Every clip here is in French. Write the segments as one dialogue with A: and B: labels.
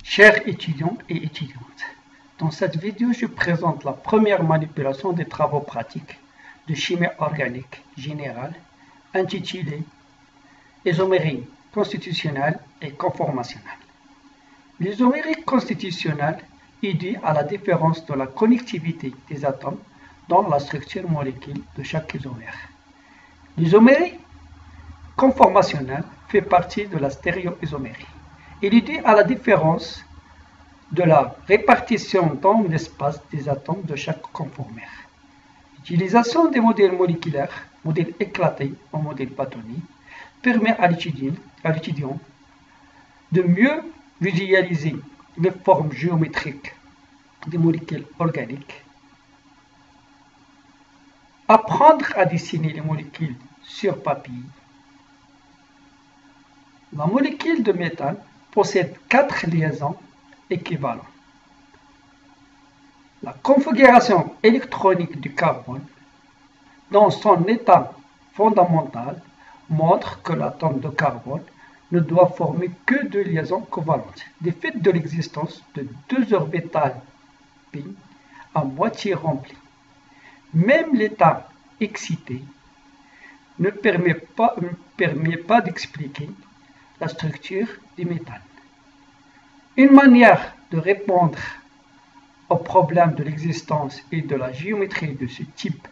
A: Chers étudiants et étudiantes, dans cette vidéo, je présente la première manipulation des travaux pratiques de chimie organique générale intitulée Isomérie constitutionnelle et conformationnelle. L'isomérie constitutionnelle est due à la différence de la connectivité des atomes dans la structure molécule de chaque isomère. L'isomérie conformationnelle fait partie de la stéréoisomérie. Il est dû à la différence de la répartition dans l'espace des atomes de chaque conformère. L'utilisation des modèles moléculaires, modèles éclatés ou modèles bâtonnets, permet à l'étudiant de mieux visualiser les formes géométriques des molécules organiques, apprendre à dessiner les molécules sur papier. La molécule de méthane possède 4 liaisons équivalentes. La configuration électronique du carbone, dans son état fondamental, montre que l'atome de carbone ne doit former que 2 liaisons covalentes, du fait de l'existence de 2 orbitales pi à moitié remplies. Même l'état excité ne permet pas d'expliquer la structure du méthane. Une manière de répondre au problème de l'existence et de la géométrie de ce type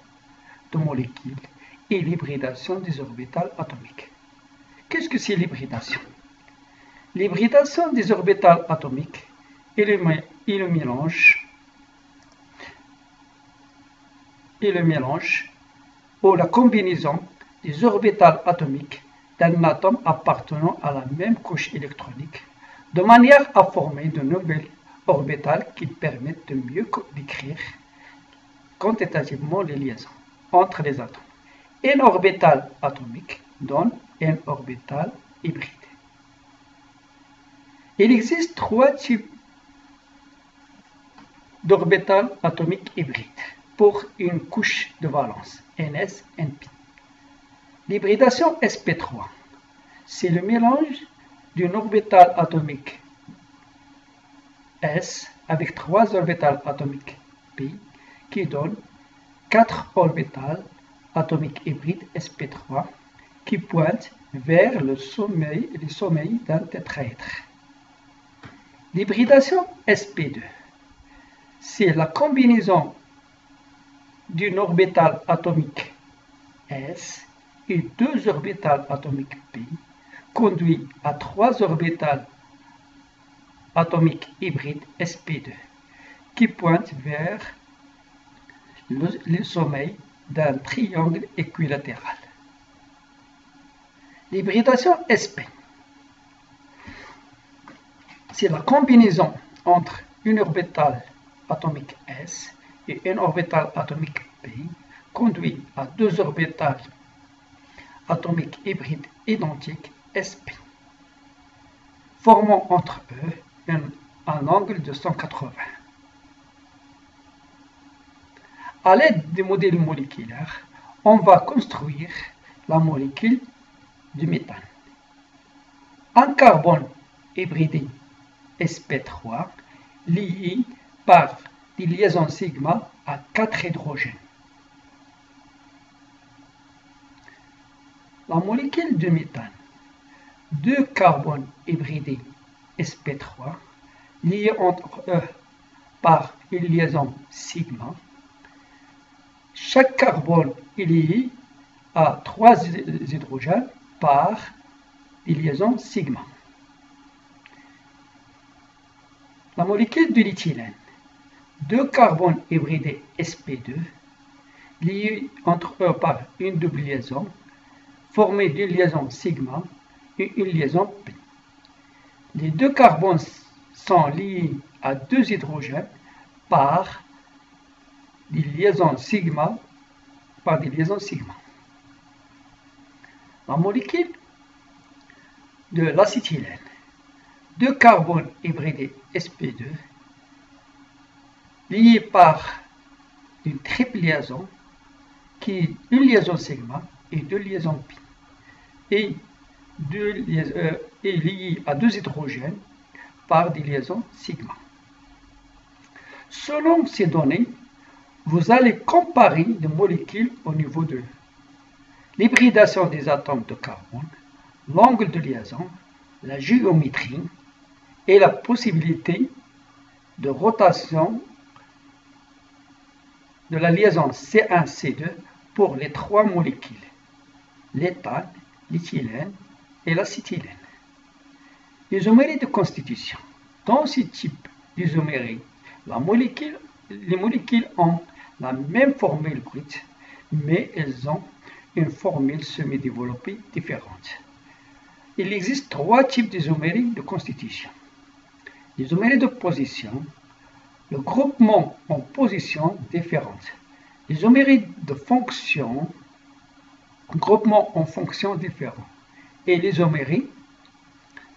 A: de molécules est l'hybridation des orbitales atomiques. Qu'est-ce que c'est l'hybridation? L'hybridation des orbitales atomiques est le mélange ou la combinaison des orbitales atomiques d'un atome appartenant à la même couche électronique, de manière à former de nouvelles orbitales qui permettent de mieux décrire quantitativement les liaisons entre les atomes. Une orbitale atomique donne une orbitale hybride. Il existe 3 types d'orbitales atomiques hybrides pour une couche de valence, ns, np. L'hybridation sp3, c'est le mélange d'une orbitale atomique s avec 3 orbitales atomiques p qui donne 4 orbitales atomiques hybrides sp3 qui pointent vers le sommet d'un tétraèdre. L'hybridation sp2, c'est la combinaison d'une orbitale atomique s et 2 orbitales atomiques p conduit à 3 orbitales atomiques hybrides sp2 qui pointent vers le sommet d'un triangle équilatéral. L'hybridation sp, c'est la combinaison entre une orbitale atomique s et une orbitale atomique p conduit à 2 orbitales atomiques hybrides identiques sp, formant entre eux un angle de 180. À l'aide des modèles moléculaires, on va construire la molécule du méthane. Un carbone hybridé sp3 lié par des liaisons sigma à 4 hydrogènes. La molécule de méthane, 2 carbones hybridés sp3 liés entre eux par une liaison sigma. Chaque carbone est lié à 3 hydrogènes par des liaisons sigma. La molécule de l'éthylène, 2 carbones hybridés sp2 liés entre eux par une double liaison formée d'une liaison sigma et une liaison p. Les 2 carbones sont liés à 2 hydrogènes par des liaisons sigma. La molécule de l'acétylène, 2 carbones hybridés sp2 liés par une triple liaison qui est une liaison sigma et 2 liaisons pi et liés à 2 hydrogènes par des liaisons sigma. Selon ces données, vous allez comparer les molécules au niveau de l'hybridation des atomes de carbone, l'angle de liaison, la géométrie et la possibilité de rotation de la liaison C1-C2 pour les trois molécules, l'éthane, l'éthylène et l'acétylène. L'isomérie de constitution. Dans ce type d'isomérie, les molécules ont la même formule brute, mais elles ont une formule semi-développée différente. Il existe trois types d'isomérie de constitution. L'isomérie de position, le groupement en positions différentes. L'isomérie de fonction, groupement en fonctions différents. Et l'isomérie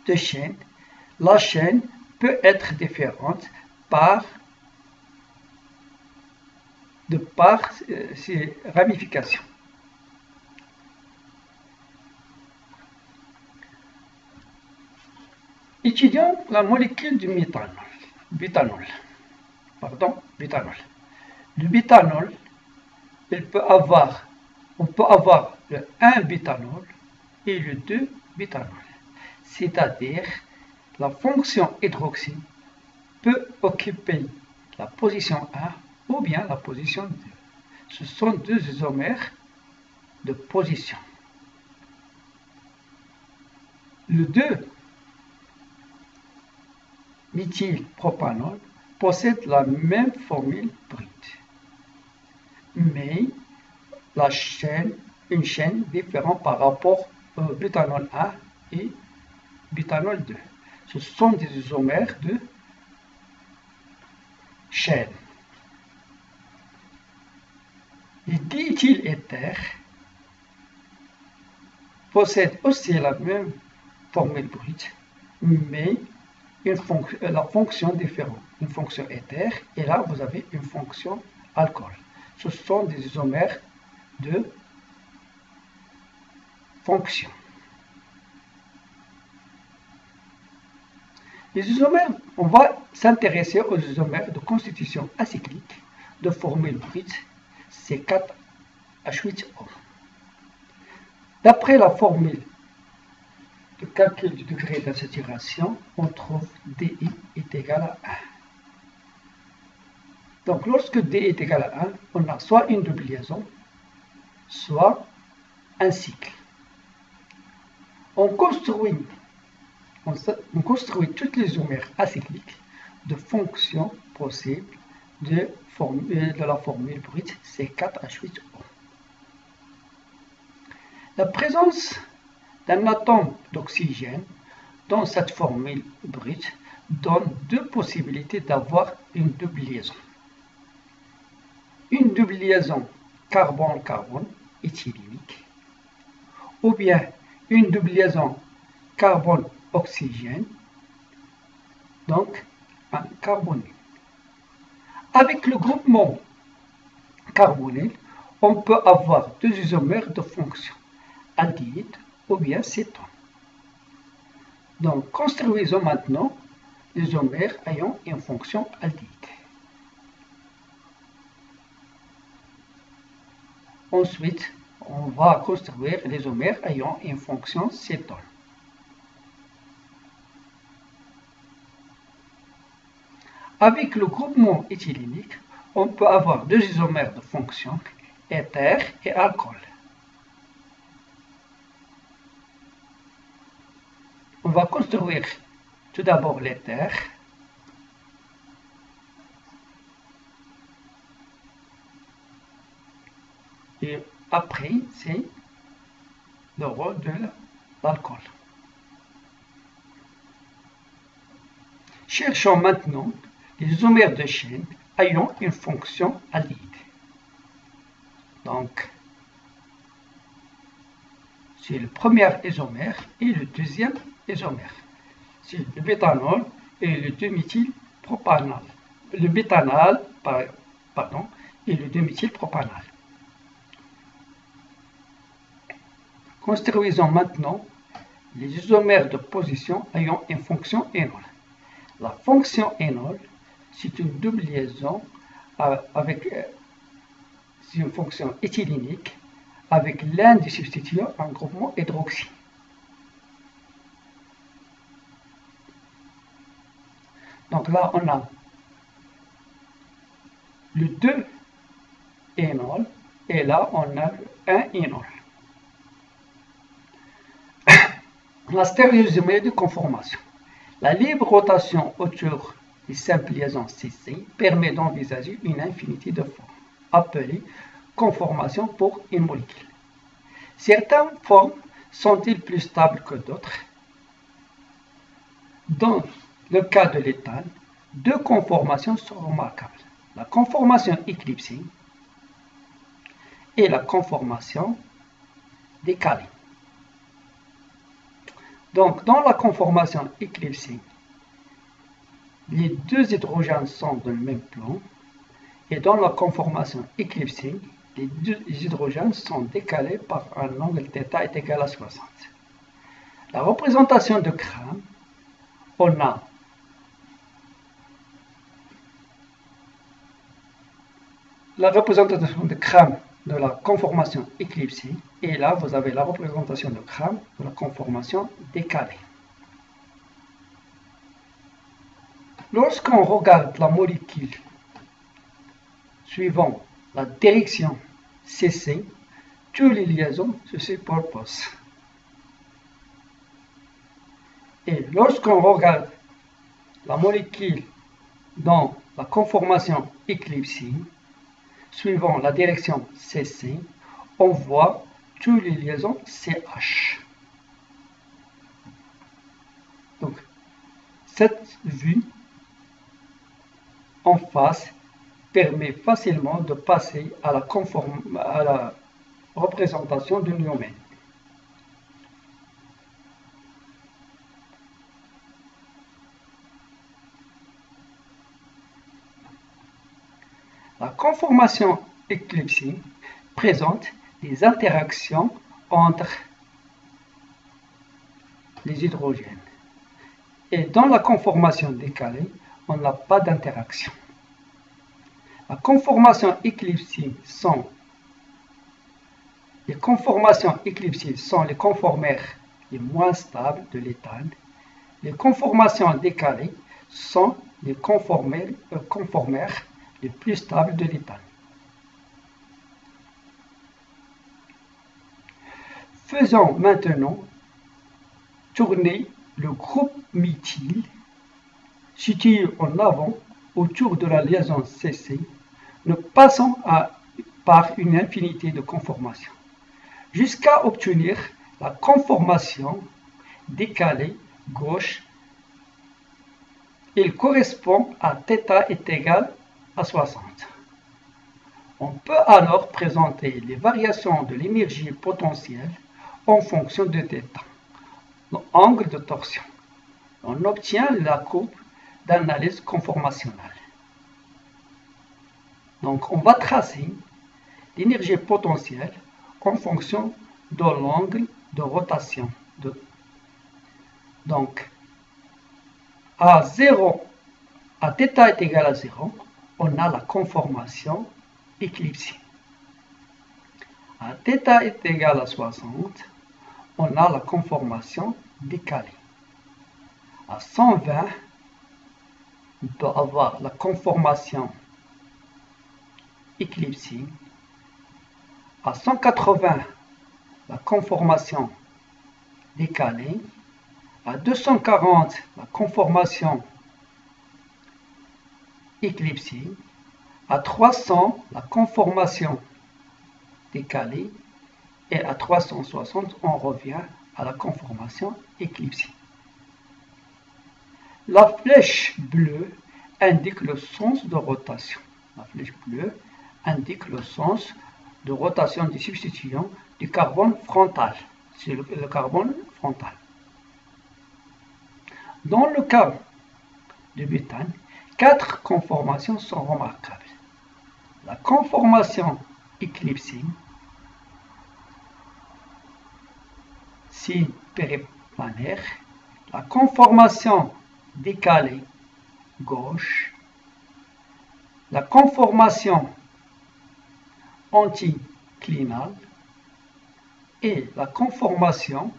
A: de chaîne, la chaîne peut être différente par ses ramifications. Étudions la molécule du butanol. Le butanol, on peut avoir le 1-butanol et le 2-butanol. C'est-à-dire, la fonction hydroxy peut occuper la position 1 ou bien la position 2. Ce sont deux isomères de position. Le 2-méthylpropanol possède la même formule brute, mais une chaîne différente par rapport au butanol 1 et butanol 2. Ce sont des isomères de chaîne. Les diéthyléthers possèdent aussi la même formule brute, mais la fonction différente. Une fonction éther, et là vous avez une fonction alcool. Ce sont des isomères de fonction. Les isomères, on va s'intéresser aux isomères de constitution acyclique de formule brute C4H8O. D'après la formule de calcul du degré de saturation, on trouve DI est égal à 1. Donc lorsque DI est égal à 1, on a soit une double liaison, soit un cycle. On construit toutes les isomères acycliques de fonctions possibles de la formule brute C4H8O. La présence d'un atome d'oxygène dans cette formule brute donne deux possibilités d'avoir une double liaison. Une double liaison carbone-carbone éthylénique, ou bien une double liaison carbone-oxygène, donc un carbonyle. Avec le groupement carbonyle, on peut avoir deux isomères de fonction, aldéhyde ou bien cétone. Donc, construisons maintenant les isomères ayant une fonction aldéhyde. Ensuite, on va construire les isomères ayant une fonction cétone. Avec le groupement éthylénique, on peut avoir deux isomères de fonction, éther et alcool. On va construire tout d'abord l'éther. Et après, c'est le rôle de l'alcool. Cherchons maintenant les isomères de chaîne ayant une fonction aldéhyde. Donc, c'est le premier isomère et le deuxième isomère. C'est le butanol et le 2-méthylpropanol. Le butanal, pardon, et le 2-méthylpropanol. Construisons maintenant les isomères de position ayant une fonction énol. La fonction énol, c'est une double liaison c'est une fonction éthylénique avec l'un des substituants en groupement hydroxy. Donc là, on a le 2 énol et là, on a le 1 énol. La stéréoisomère de conformation. La libre rotation autour des simples liaisons CC permet d'envisager une infinité de formes, appelées conformations pour une molécule. Certaines formes sont-ils plus stables que d'autres? Dans le cas de l'éthane, deux conformations sont remarquables. La conformation éclipsée et la conformation décalée. Donc, dans la conformation éclipsée, les deux hydrogènes sont dans le même plan, et dans la conformation éclipsée, les deux hydrogènes sont décalés par un angle θ est égal à 60. La représentation de Cram, on a la représentation de Cram de la conformation éclipsée, et là vous avez la représentation de Cram de la conformation décalée. Lorsqu'on regarde la molécule suivant la direction CC, toutes les liaisons se superposent. Et lorsqu'on regarde la molécule dans la conformation éclipsée, suivant la direction CC, on voit toutes les liaisons CH. Donc, cette vue en face permet facilement de passer à la représentation de Newman. La conformation éclipsée présente des interactions entre les hydrogènes. Et dans la conformation décalée, on n'a pas d'interaction. La conformation éclipsée sont les conformations éclipsées sont les conformères les moins stables de l'éthane. Les conformations décalées sont les conformères les plus stables de l'éthane. Faisons maintenant tourner le groupe méthyle situé en avant autour de la liaison CC. Nous passons par une infinité de conformations jusqu'à obtenir la conformation décalée gauche. Il correspond à θ est égal à 60. On peut alors présenter les variations de l'énergie potentielle en fonction de θ, l'angle de torsion. On obtient la courbe d'analyse conformationnelle. Donc, on va tracer l'énergie potentielle en fonction de l'angle de rotation. Donc, à θ est égal à 0, on a la conformation éclipsée. À θ est égal à 60, on a la conformation décalée. À 120, on peut avoir la conformation éclipsée. À 180, la conformation décalée. À 240, la conformation éclipsée. À 300, la conformation décalée. Et à 360, on revient à la conformation éclipsée. La flèche bleue indique le sens de rotation. La flèche bleue indique le sens de rotation des substituants du carbone frontal. C'est le carbone frontal. Dans le cas du butane, 4 conformations sont remarquables. La conformation éclipsée, c'est périplanaire. La conformation décalée, gauche, la conformation anticlinale et la conformation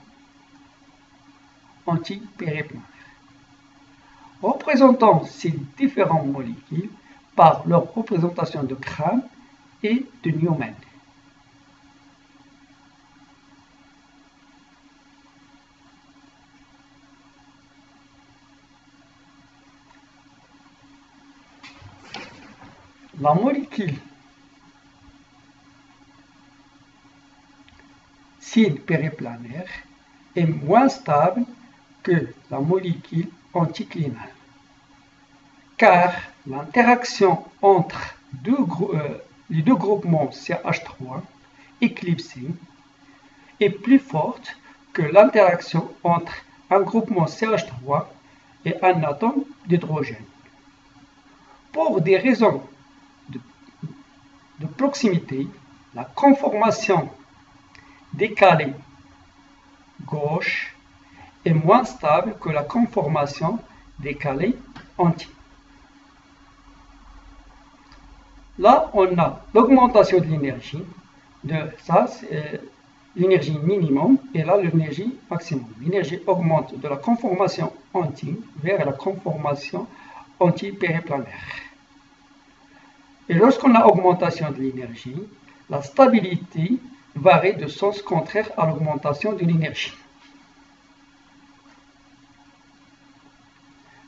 A: antipériplanaire. Représentant ces différentes molécules par leur représentation de Gram et de Newman. La molécule SIN périplanaire est moins stable que la molécule anticlinale, car l'interaction entre les deux groupements CH3 éclipsés est plus forte que l'interaction entre un groupement CH3 et un atome d'hydrogène. Pour des raisons de proximité, la conformation décalée gauche est moins stable que la conformation décalée anti. Là, on a l'augmentation de l'énergie. Ça, c'est l'énergie minimum et là, l'énergie maximum. L'énergie augmente de la conformation anti vers la conformation antipériplanaire. Et lorsqu'on a augmentation de l'énergie, la stabilité varie de sens contraire à l'augmentation de l'énergie.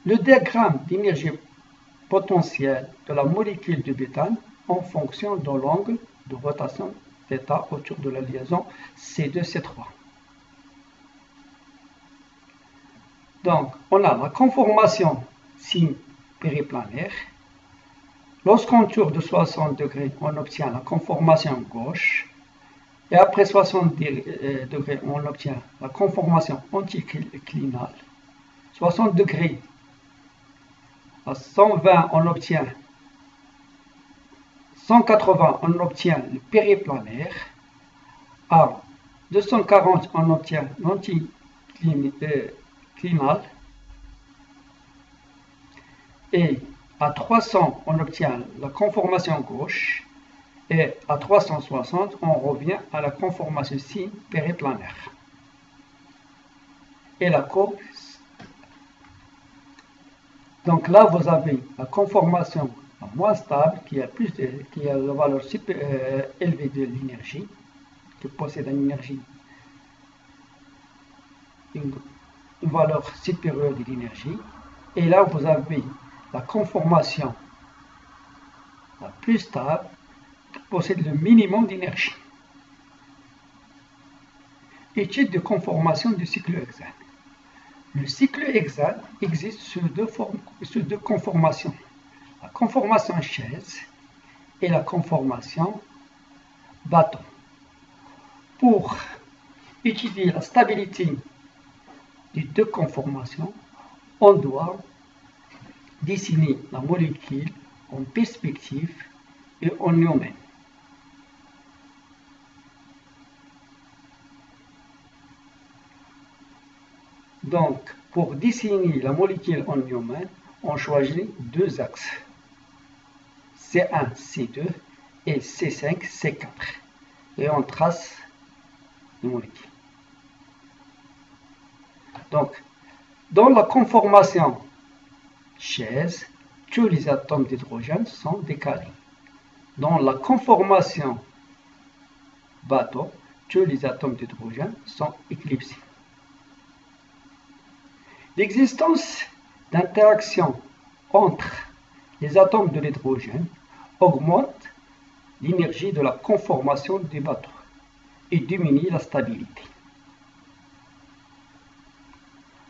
A: Le diagramme d'énergie potentielle de la molécule de bétane en fonction de l'angle de rotation θ autour de la liaison C2-C3. Donc, on a la conformation SIN périplanaire. Lorsqu'on tourne de 60 degrés, on obtient la conformation gauche. Et après 60 degrés, on obtient la conformation anticlinale. 60 degrés. À 120, on obtient 180, on obtient le périplanaire. À 240, on obtient l'anticlinal. Et à 300, on obtient la conformation gauche. Et à 360, on revient à la conformation SIN périplanaire. Et la courbe. Donc là, vous avez la conformation moins stable, qui a la valeur élevée de l'énergie, qui possède une énergie, une valeur supérieure de l'énergie. Et là, vous avez la conformation la plus stable, qui possède le minimum d'énergie. Étude de conformation du cyclohexane. Le cyclohexane existe sous deux conformations. La conformation chaise et la conformation bâton. Pour étudier la stabilité des deux conformations, on doit dessiner la molécule en perspective et en Newman. Donc, pour dessiner la molécule en Newman, on choisit deux axes, C1, C2 et C5, C4. Et on trace les molécules. Donc, dans la conformation chaise, tous les atomes d'hydrogène sont décalés. Dans la conformation bateau, tous les atomes d'hydrogène sont éclipsés. L'existence d'interactions entre les atomes de l'hydrogène augmente l'énergie de la conformation des bateaux et diminue la stabilité.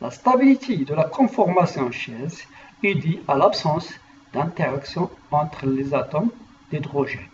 A: La stabilité de la conformation chaise est due à l'absence d'interaction entre les atomes d'hydrogène.